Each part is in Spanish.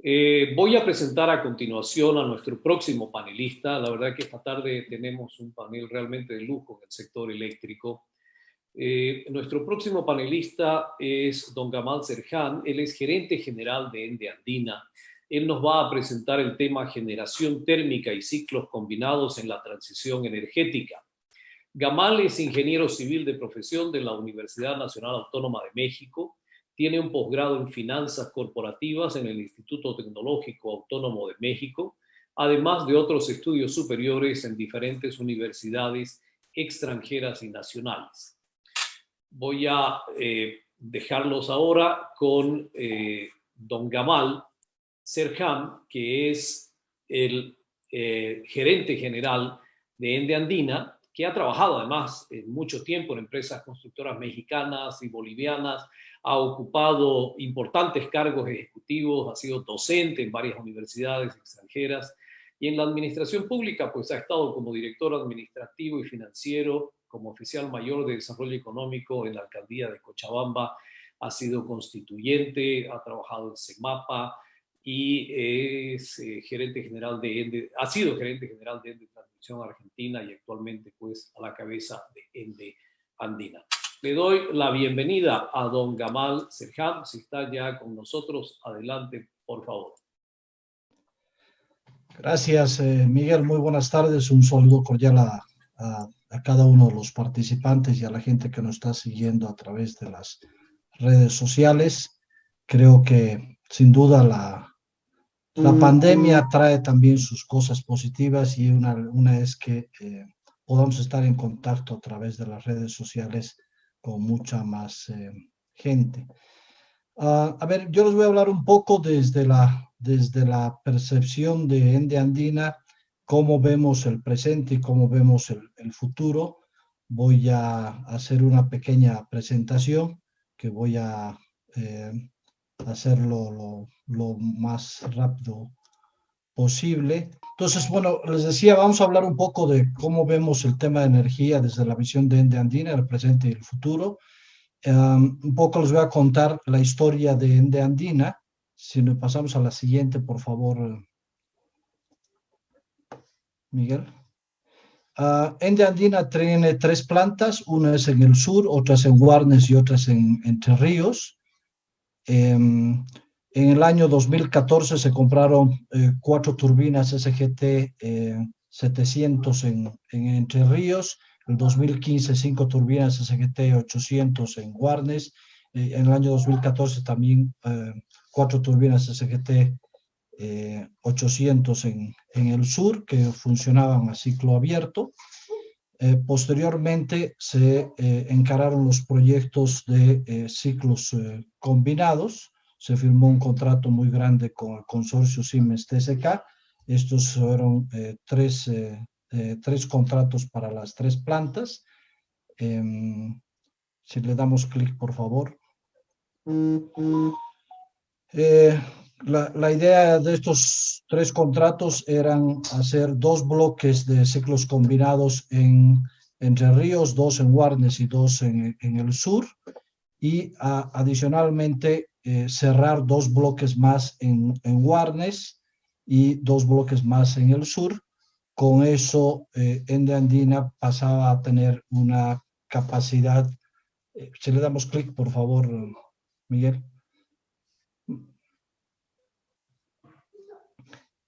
Voy a presentar a continuación a nuestro próximo panelista. La verdad que esta tarde tenemos un panel realmente de lujo en el sector eléctrico. Nuestro próximo panelista es don Gamal Serhan. Él es gerente general de Ende Andina. Él nos va a presentar el tema generación térmica y ciclos combinados en la transición energética. Gamal es ingeniero civil de profesión de la Universidad Nacional Autónoma de México. Tiene un posgrado en finanzas corporativas en el Instituto Tecnológico Autónomo de México, además de otros estudios superiores en diferentes universidades extranjeras y nacionales. Voy a dejarlos ahora con don Gamal Serhan, que es el gerente general de Ende Andina, que ha trabajado además mucho tiempo en empresas constructoras mexicanas y bolivianas, ha ocupado importantes cargos ejecutivos, ha sido docente en varias universidades extranjeras y en la administración pública pues ha estado como director administrativo y financiero, como oficial mayor de desarrollo económico en la alcaldía de Cochabamba, ha sido constituyente, ha trabajado en CEMAPA y es gerente general de Ende, ha sido gerente general de Ende Transmisión Argentina y actualmente pues a la cabeza de Ende Andina. Le doy la bienvenida a don Gamal Serhan. Si está ya con nosotros, adelante, por favor. Gracias, Miguel. Muy buenas tardes. Un saludo cordial a cada uno de los participantes y a la gente que nos está siguiendo a través de las redes sociales. Creo que sin duda la pandemia trae también sus cosas positivas y una es que podamos estar en contacto a través de las redes sociales con mucha más gente. A ver, yo les voy a hablar un poco desde la percepción de Ende Andina, cómo vemos el presente y cómo vemos el futuro. Voy a hacer una pequeña presentación que voy a hacerlo lo más rápido posible. Entonces, bueno, les decía, vamos a hablar un poco de cómo vemos el tema de energía desde la visión de Ende Andina, el presente y el futuro. Un poco les voy a contar la historia de Ende Andina. Si nos pasamos a la siguiente, por favor, Miguel. Ende Andina tiene 3 plantas, una es en el sur, otras en Guarnes y otras en Entre Ríos. En el año 2014 se compraron 4 turbinas SGT 700 en Entre Ríos. En el 2015 5 turbinas SGT 800 en Guarnes. En el año 2014 también 4 turbinas SGT 800 en el sur que funcionaban a ciclo abierto. Posteriormente se encararon los proyectos de ciclos combinados. Se firmó un contrato muy grande con el consorcio Siemens TSK. Estos fueron 3 contratos para las 3 plantas. Si le damos clic, por favor. La idea de estos 3 contratos eran hacer 2 bloques de ciclos combinados en Entre Ríos, 2 en Guarnes y 2 en el sur, y adicionalmente cerrar 2 bloques más en Guarnes y 2 bloques más en el sur. Con eso, Ende Andina pasaba a tener una capacidad. Si le damos clic, por favor, Miguel.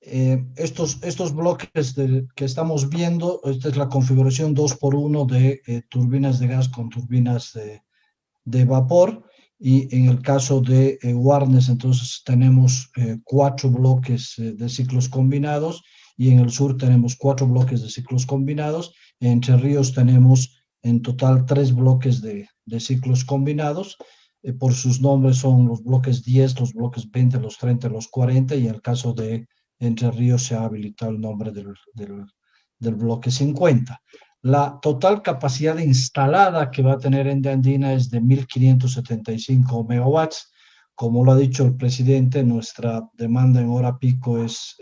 Estos bloques que estamos viendo, esta es la configuración 2x1 de turbinas de gas con turbinas de vapor, y en el caso de Guarnes entonces tenemos 4 bloques de ciclos combinados, y en el sur tenemos 4 bloques de ciclos combinados. En Entre Ríos tenemos en total 3 bloques de ciclos combinados. Por sus nombres son los bloques 10, los bloques 20, los 30 y los 40, y en el caso de Entre Ríos se ha habilitado el nombre del bloque 50. La total capacidad instalada que va a tener Ende Andina es de 1.575 megawatts. Como lo ha dicho el presidente, nuestra demanda en hora pico es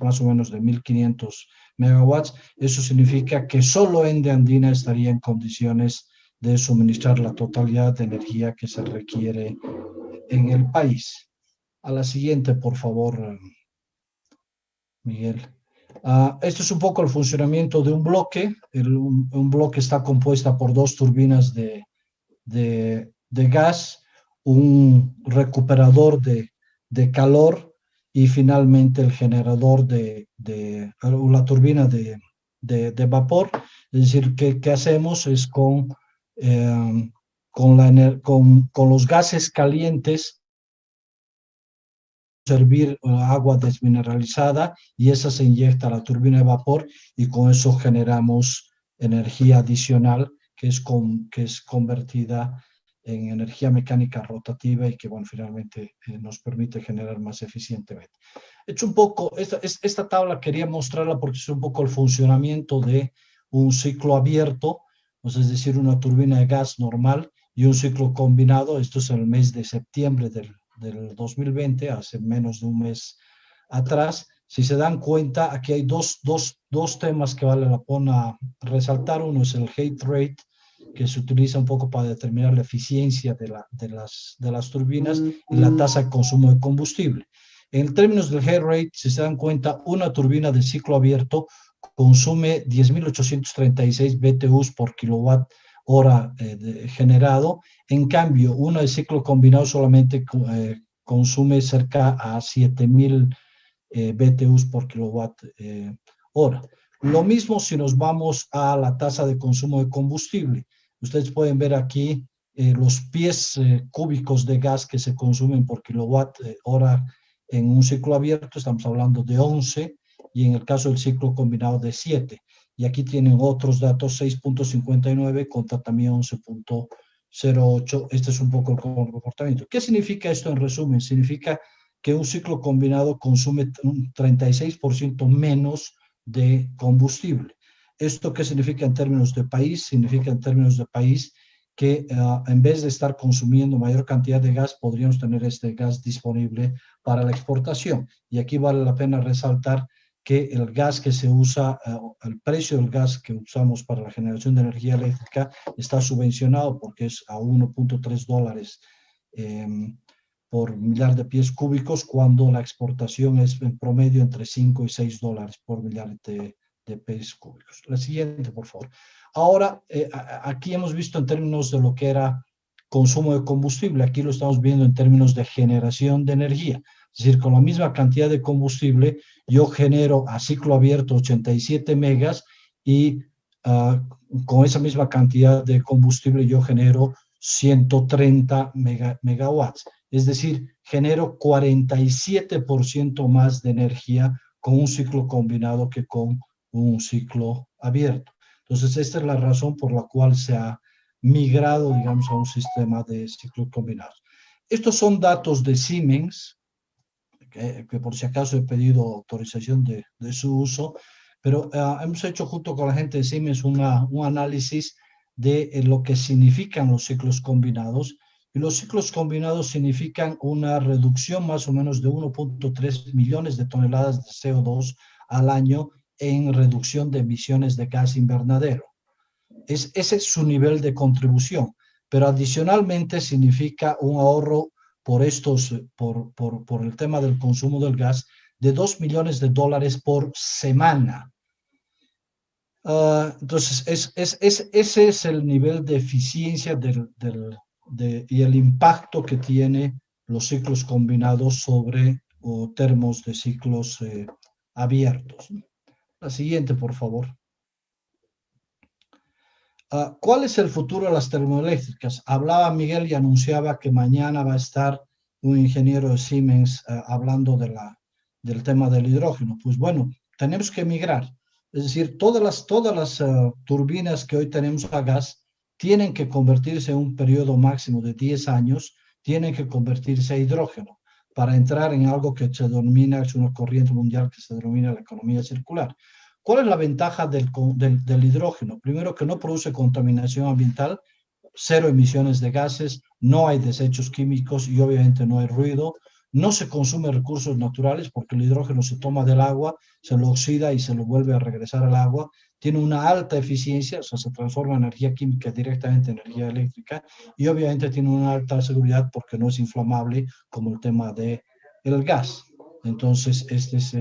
más o menos de 1.500 megawatts. Eso significa que solo Ende Andina estaría en condiciones de suministrar la totalidad de energía que se requiere en el país. A la siguiente, por favor, Miguel. Esto es un poco el funcionamiento de un bloque. Un bloque está compuesta por dos turbinas de gas, un recuperador de calor y finalmente el generador la turbina de vapor. Es decir, ¿qué hacemos? Es con los gases calientes servir agua desmineralizada y esa se inyecta a la turbina de vapor y con eso generamos energía adicional que es convertida en energía mecánica rotativa y que, bueno, finalmente nos permite generar más eficientemente. He hecho un poco, esta tabla quería mostrarla porque es un poco el funcionamiento de un ciclo abierto, pues es decir, una turbina de gas normal y un ciclo combinado. Esto es en el mes de septiembre del 2020, hace menos de un mes atrás. Si se dan cuenta, aquí hay dos temas que vale la pena resaltar. Uno es el heat rate, que se utiliza un poco para determinar la eficiencia de las turbinas, y la tasa de consumo de combustible. En términos del heat rate, si se dan cuenta, una turbina de ciclo abierto consume 10.836 BTUs por kilowatt hora generado. En cambio, una de ciclo combinado solamente consume cerca a 7.000 BTUs por kilowatt hora. Lo mismo si nos vamos a la tasa de consumo de combustible. Ustedes pueden ver aquí los pies cúbicos de gas que se consumen por kilowatt hora en un ciclo abierto. Estamos hablando de 11 y en el caso del ciclo combinado de 7. Y aquí tienen otros datos, 6.59 contra también 11.08. Este es un poco el comportamiento. ¿Qué significa esto en resumen? Significa que un ciclo combinado consume un 36% menos de combustible. ¿Esto qué significa en términos de país? Significa en términos de país que en vez de estar consumiendo mayor cantidad de gas, podríamos tener este gas disponible para la exportación. Y aquí vale la pena resaltar que el gas que se usa, el precio del gas que usamos para la generación de energía eléctrica está subvencionado porque es a 1.3 dólares por millar de pies cúbicos, cuando la exportación es en promedio entre 5 y 6 dólares por millar de pies cúbicos. La siguiente, por favor. Ahora, aquí hemos visto en términos de lo que era consumo de combustible, aquí lo estamos viendo en términos de generación de energía. Es decir, con la misma cantidad de combustible, yo genero a ciclo abierto 87 megas y con esa misma cantidad de combustible yo genero 130 megawatts. Es decir, genero 47% más de energía con un ciclo combinado que con un ciclo abierto. Entonces, esta es la razón por la cual se ha migrado, digamos, a un sistema de ciclos combinados. Estos son datos de Siemens, que por si acaso he pedido autorización de su uso, pero hemos hecho junto con la gente de Siemens un análisis de lo que significan los ciclos combinados. Y los ciclos combinados significan una reducción más o menos de 1.3 millones de toneladas de CO2 al año en reducción de emisiones de gas invernadero. Ese es su nivel de contribución, pero adicionalmente significa un ahorro por el tema del consumo del gas de 2 millones de dólares por semana. Entonces, ese es el nivel de eficiencia y el impacto que tiene los ciclos combinados sobre termos de ciclos abiertos. La siguiente, por favor. ¿Cuál es el futuro de las termoeléctricas? Hablaba Miguel y anunciaba que mañana va a estar un ingeniero de Siemens hablando del tema del hidrógeno. Pues bueno, tenemos que migrar. Es decir, todas las turbinas que hoy tenemos a gas tienen que convertirse en un periodo máximo de 10 años, tienen que convertirse a hidrógeno para entrar en algo que se denomina, es una corriente mundial que se denomina la economía circular. ¿Cuál es la ventaja del hidrógeno? Primero, que no produce contaminación ambiental, cero emisiones de gases, no hay desechos químicos y obviamente no hay ruido. No se consume recursos naturales porque el hidrógeno se toma del agua, se lo oxida y se lo vuelve a regresar al agua. Tiene una alta eficiencia, o sea, se transforma energía química directamente en energía eléctrica y obviamente tiene una alta seguridad porque no es inflamable como el tema de el gas. Entonces, esta es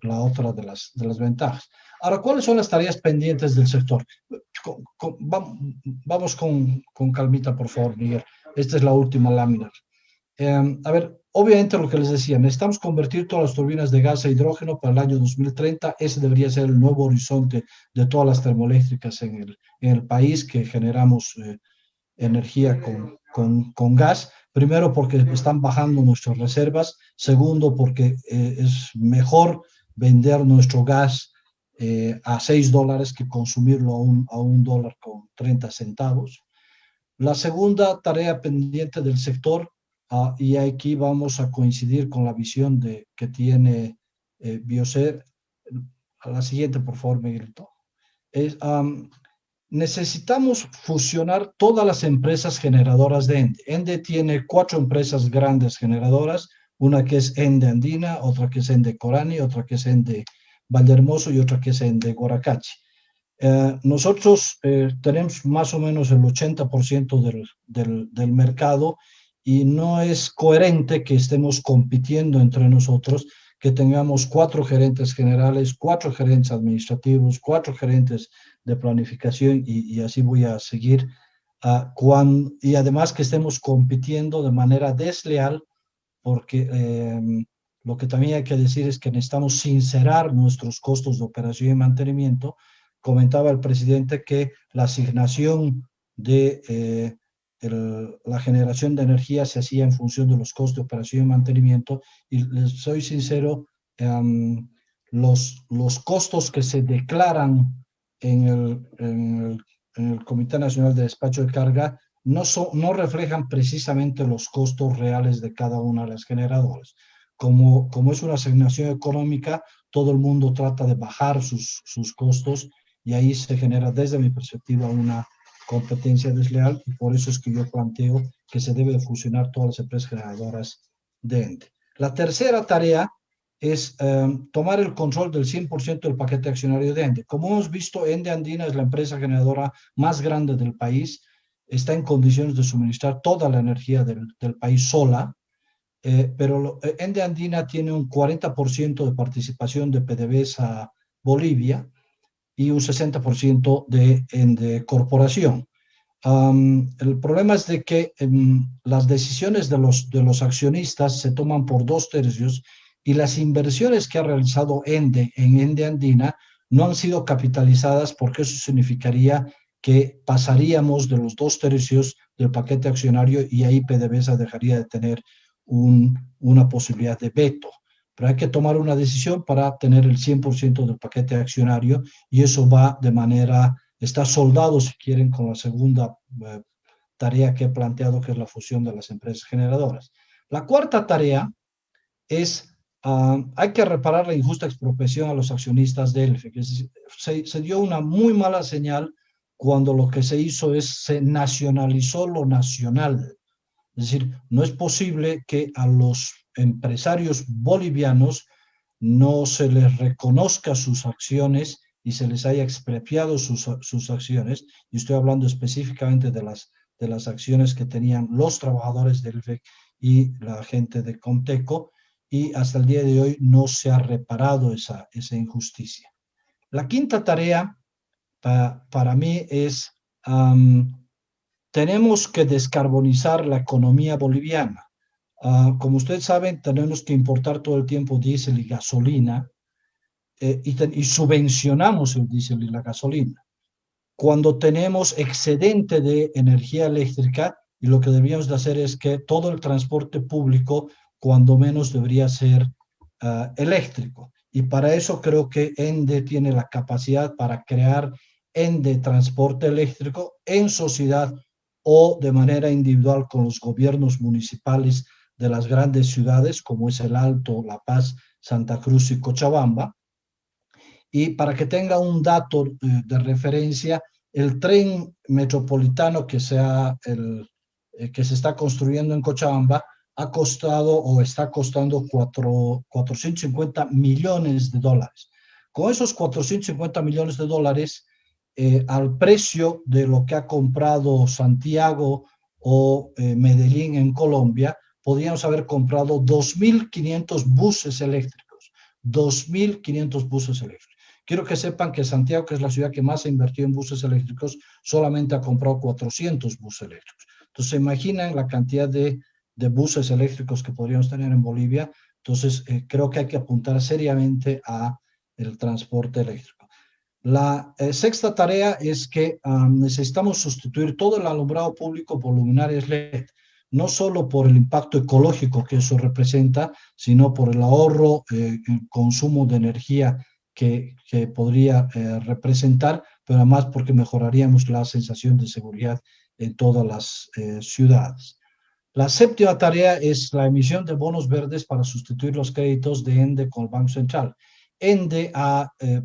la otra de las ventajas. Ahora, ¿cuáles son las tareas pendientes del sector? Vamos con calmita, por favor, Miguel. Esta es la última lámina. A ver, obviamente lo que les decía, necesitamos convertir todas las turbinas de gas a hidrógeno para el año 2030. Ese debería ser el nuevo horizonte de todas las termoeléctricas en el país, que generamos energía con gas. Primero, porque están bajando nuestras reservas. Segundo, porque es mejor vender nuestro gas a $6 que consumirlo a $1.30. La segunda tarea pendiente del sector, y aquí vamos a coincidir con la visión que tiene Biocer. A la siguiente, por favor, Miguelito. Necesitamos fusionar todas las empresas generadoras de ENDE. ENDE tiene 4 empresas grandes generadoras, una que es ENDE Andina, otra que es ENDE Corani, otra que es ENDE Vallehermoso y otra que es ENDE Guaracachi. Nosotros tenemos más o menos el 80% del mercado, y no es coherente que estemos compitiendo entre nosotros, que tengamos 4 gerentes generales, 4 gerentes administrativos, 4 gerentes de planificación, y así voy a seguir, y además que estemos compitiendo de manera desleal, porque lo que también hay que decir es que necesitamos sincerar nuestros costos de operación y mantenimiento. Comentaba el presidente que la asignación de la generación de energía se hacía en función de los costos de operación y mantenimiento, y les soy sincero, los costos que se declaran en el Comité Nacional de Despacho de Carga no reflejan precisamente los costos reales de cada una de las generadoras. Como es una asignación económica, todo el mundo trata de bajar sus costos, y ahí se genera, desde mi perspectiva, una competencia desleal, y por eso es que yo planteo que se debe fusionar todas las empresas generadoras de ENDE. La tercera tarea es tomar el control del 100% del paquete accionario de ENDE. Como hemos visto, ENDE Andina es la empresa generadora más grande del país, está en condiciones de suministrar toda la energía del país sola, pero ENDE Andina tiene un 40% de participación de PDVSA Bolivia y un 60% de corporación. El problema es de que las decisiones de los accionistas se toman por 2/3, y las inversiones que ha realizado ENDE en ENDE Andina no han sido capitalizadas, porque eso significaría que pasaríamos de los 2/3 del paquete accionario, y ahí PDVSA dejaría de tener una posibilidad de veto. Pero hay que tomar una decisión para tener el 100% del paquete accionario, y eso va está soldado, si quieren, con la segunda tarea que he planteado, que es la fusión de las empresas generadoras. La cuarta tarea es, hay que reparar la injusta expropiación a los accionistas de ELFE. Se dio una muy mala señal cuando lo que se hizo se nacionalizó lo nacional. Es decir, no es posible que a los empresarios bolivianos no se les reconozca sus acciones y se les haya expropiado sus acciones, y estoy hablando específicamente de las acciones que tenían los trabajadores del ELFE y la gente de Conteco, y hasta el día de hoy no se ha reparado esa injusticia. La quinta tarea para mí es, tenemos que descarbonizar la economía boliviana. Como ustedes saben, tenemos que importar todo el tiempo diésel y gasolina, y subvencionamos el diésel y la gasolina, cuando tenemos excedente de energía eléctrica, y lo que deberíamos de hacer es que todo el transporte público, cuando menos, debería ser eléctrico. Y para eso creo que ENDE tiene la capacidad para crear ENDE Transporte Eléctrico en sociedad o de manera individual con los gobiernos municipales de las grandes ciudades, como es El Alto, La Paz, Santa Cruz y Cochabamba. Y para que tenga un dato de referencia, el tren metropolitano que se está construyendo en Cochabamba ha costado o está costando $450 millones. Con esos $450 millones, al precio de lo que ha comprado Santiago o Medellín en Colombia, podríamos haber comprado 2.500 buses eléctricos. 2.500 buses eléctricos. Quiero que sepan que Santiago, que es la ciudad que más ha invertido en buses eléctricos, solamente ha comprado 400 buses eléctricos. Entonces, se imaginan la cantidad de buses eléctricos que podríamos tener en Bolivia. Entonces, creo que hay que apuntar seriamente a el transporte eléctrico. La sexta tarea es que necesitamos sustituir todo el alumbrado público por luminarias LED, no solo por el impacto ecológico que eso representa, sino por el ahorro, el consumo de energía que podría representar, pero además porque mejoraríamos la sensación de seguridad en todas las ciudades. La séptima tarea es la emisión de bonos verdes para sustituir los créditos de ENDE con el Banco Central. ENDE,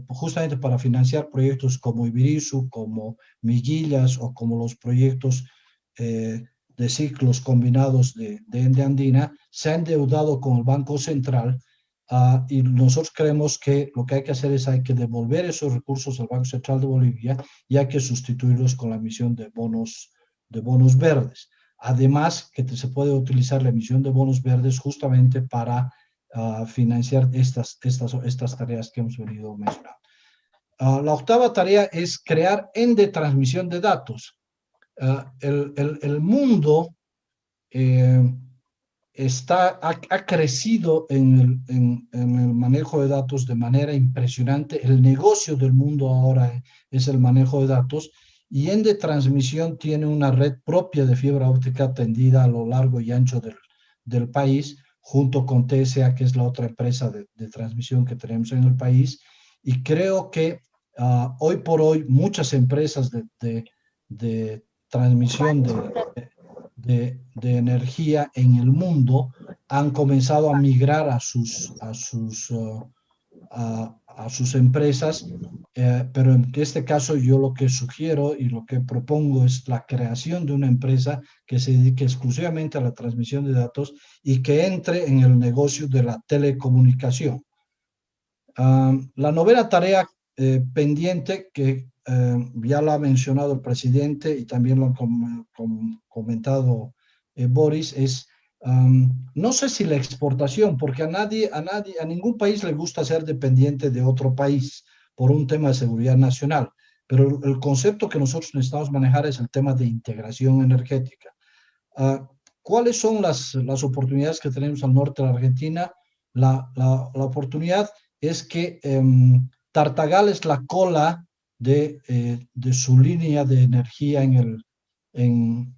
justamente para financiar proyectos como Ibirizu, como Miguillas o como los proyectos de ciclos combinados de ENDE Andina, se ha endeudado con el Banco Central y nosotros creemos que lo que hay que hacer es hay que devolver esos recursos al Banco Central de Bolivia y hay que sustituirlos con la emisión de bonos verdes. Además, que se puede utilizar la emisión de bonos verdes justamente para financiar estas tareas que hemos venido mencionando. La octava tarea es crear ENDE transmisión de datos. El mundo ha crecido en el manejo de datos de manera impresionante. El negocio del mundo ahora es el manejo de datos. Y ENDE Transmisión tiene una red propia de fibra óptica tendida a lo largo y ancho del país, junto con TSA, que es la otra empresa de transmisión que tenemos en el país. Y creo que hoy por hoy muchas empresas de transmisión de energía en el mundo han comenzado a migrar a sus empresas, pero en este caso yo lo que sugiero y lo que propongo es la creación de una empresa que se dedique exclusivamente a la transmisión de datos y que entre en el negocio de la telecomunicación. La novena tarea pendiente, que ya lo ha mencionado el presidente y también lo ha comentado Boris, es no sé si la exportación, porque a ningún país le gusta ser dependiente de otro país por un tema de seguridad nacional, pero el concepto que nosotros necesitamos manejar es el tema de integración energética. ¿Cuáles son las oportunidades que tenemos al norte de la Argentina? La oportunidad es que Tartagal es la cola de su línea de energía en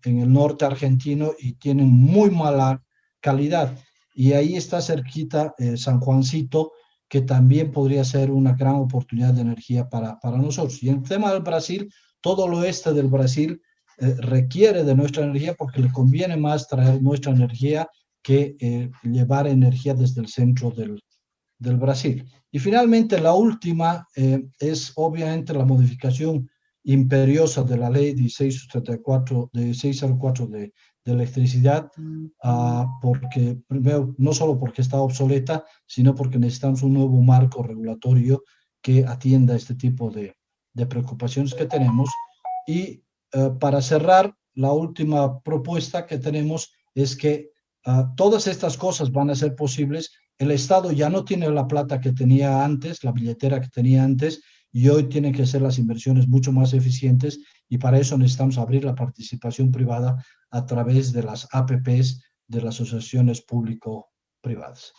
el norte argentino y tienen muy mala calidad. Y ahí está cerquita San Juancito, que también podría ser una gran oportunidad de energía para nosotros. Y en el tema del Brasil, todo el oeste del Brasil requiere de nuestra energía porque le conviene más traer nuestra energía que llevar energía desde el centro del Brasil. Y finalmente, la última es obviamente la modificación imperiosa de la ley 1634, de 604 de electricidad, porque primero, no solo porque está obsoleta, sino porque necesitamos un nuevo marco regulatorio que atienda este tipo de preocupaciones que tenemos. Y para cerrar, la última propuesta que tenemos es que todas estas cosas van a ser posibles. El Estado ya no tiene la plata que tenía antes, la billetera que tenía antes, y hoy tienen que ser las inversiones mucho más eficientes, y para eso necesitamos abrir la participación privada a través de las APPs, de las asociaciones público-privadas.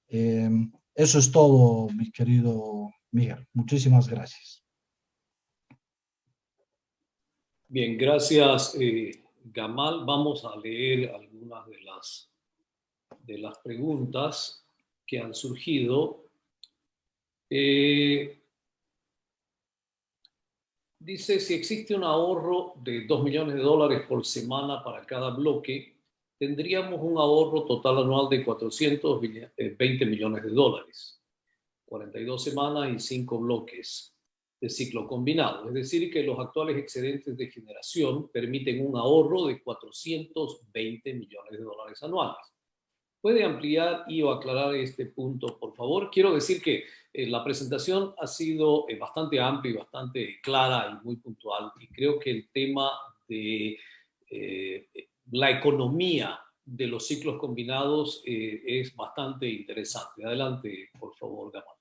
Eso es todo, mi querido Miguel. Muchísimas gracias. Bien, gracias, Gamal. Vamos a leer algunas de las preguntas que han surgido. Dice, si existe un ahorro de $2 millones por semana para cada bloque, tendríamos un ahorro total anual de $420 millones, 42 semanas y 5 bloques de ciclo combinado. Es decir, que los actuales excedentes de generación permiten un ahorro de $420 millones anuales. ¿Puede ampliar y o aclarar este punto, por favor? Quiero decir que la presentación ha sido bastante amplia y bastante clara y muy puntual, y creo que el tema de la economía de los ciclos combinados es bastante interesante. Adelante, por favor, Gamal.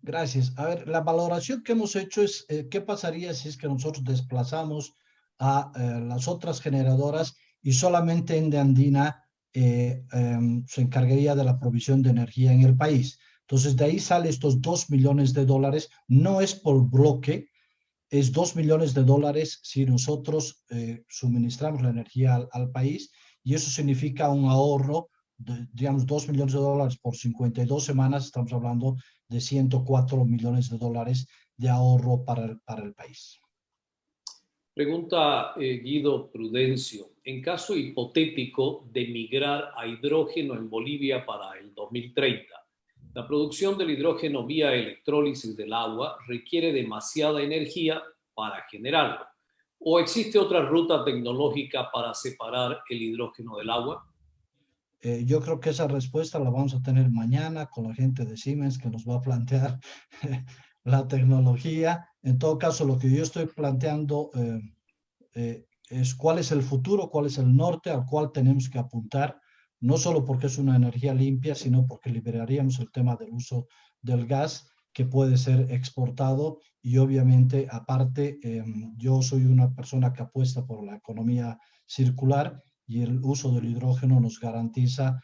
Gracias. A ver, la valoración que hemos hecho es qué pasaría si es que nosotros desplazamos a las otras generadoras y solamente Ende Andina se encargaría de la provisión de energía en el país. Entonces, de ahí sale estos $2 millones, no es por bloque, es $2 millones si nosotros suministramos la energía al país, y eso significa un ahorro de, digamos, $2 millones por 52 semanas, estamos hablando de $104 millones de ahorro para el país. Pregunta Guido Prudencio. En caso hipotético de migrar a hidrógeno en Bolivia para el 2030, la producción del hidrógeno vía electrólisis del agua requiere demasiada energía para generarlo. ¿O existe otra ruta tecnológica para separar el hidrógeno del agua? Yo creo que esa respuesta la vamos a tener mañana con la gente de Siemens, que nos va a plantear la tecnología. En todo caso, lo que yo estoy planteando es cuál es el futuro, cuál es el norte al cual tenemos que apuntar, no solo porque es una energía limpia, sino porque liberaríamos el tema del uso del gas, que puede ser exportado, y obviamente, aparte, yo soy una persona que apuesta por la economía circular, y el uso del hidrógeno nos garantiza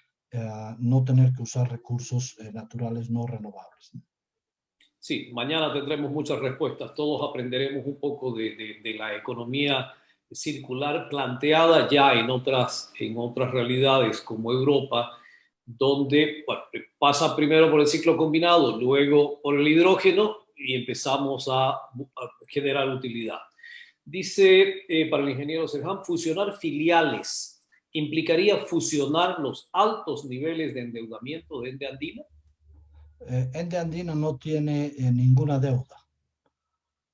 no tener que usar recursos naturales no renovables. Sí, mañana tendremos muchas respuestas. Todos aprenderemos un poco de la economía circular planteada ya en otras realidades como Europa, donde bueno, pasa primero por el ciclo combinado, luego por el hidrógeno y empezamos a generar utilidad. Dice para el ingeniero Serhan, fusionar filiales implicaría fusionar los altos niveles de endeudamiento de Ende Andina. Ende Andina no tiene ninguna deuda.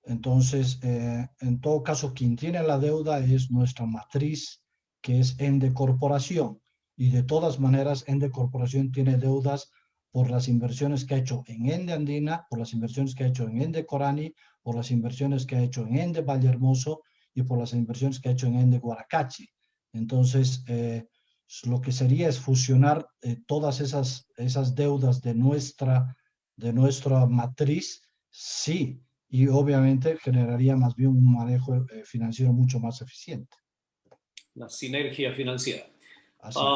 Entonces, en todo caso, quien tiene la deuda es nuestra matriz, que es Ende Corporación. Y de todas maneras, Ende Corporación tiene deudas por las inversiones que ha hecho en Ende Andina, por las inversiones que ha hecho en Ende Corani, por las inversiones que ha hecho en Ende Vallehermoso y por las inversiones que ha hecho en Ende Guaracachi. Entonces, lo que sería es fusionar todas esas deudas de nuestra matriz, sí, y obviamente generaría más bien un manejo financiero mucho más eficiente. La sinergia financiera. Así es.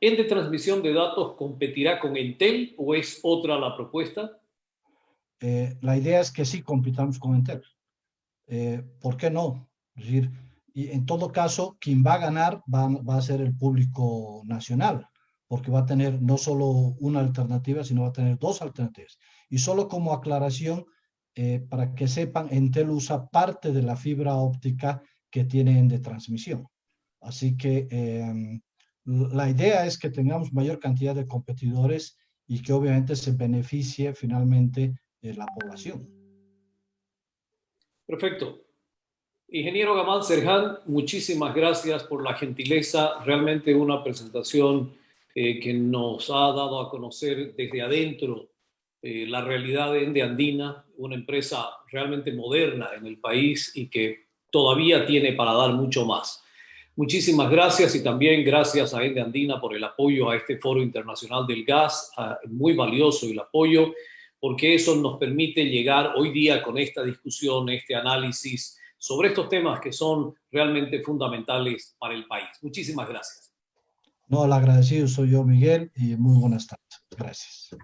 ¿Ende Transmisión de Datos competirá con Entel o es otra la propuesta? La idea es que sí compitamos con Entel. ¿Por qué no? Es decir, y en todo caso, quien va a ganar va a ser el público nacional, porque va a tener no solo una alternativa, sino va a tener dos alternativas. Y solo como aclaración, para que sepan, Entel usa parte de la fibra óptica que tiene Ende Transmisión. Así que la idea es que tengamos mayor cantidad de competidores y que obviamente se beneficie finalmente la población. Perfecto. Ingeniero Gamal Serhan, muchísimas gracias por la gentileza. Realmente una presentación que nos ha dado a conocer desde adentro la realidad de Ende Andina, una empresa realmente moderna en el país y que todavía tiene para dar mucho más. Muchísimas gracias y también gracias a Ende Andina por el apoyo a este Foro Internacional del Gas, muy valioso el apoyo, porque eso nos permite llegar hoy día con esta discusión, este análisis sobre estos temas que son realmente fundamentales para el país. Muchísimas gracias. No, el agradecido soy yo, Miguel, y muy buenas tardes. Gracias.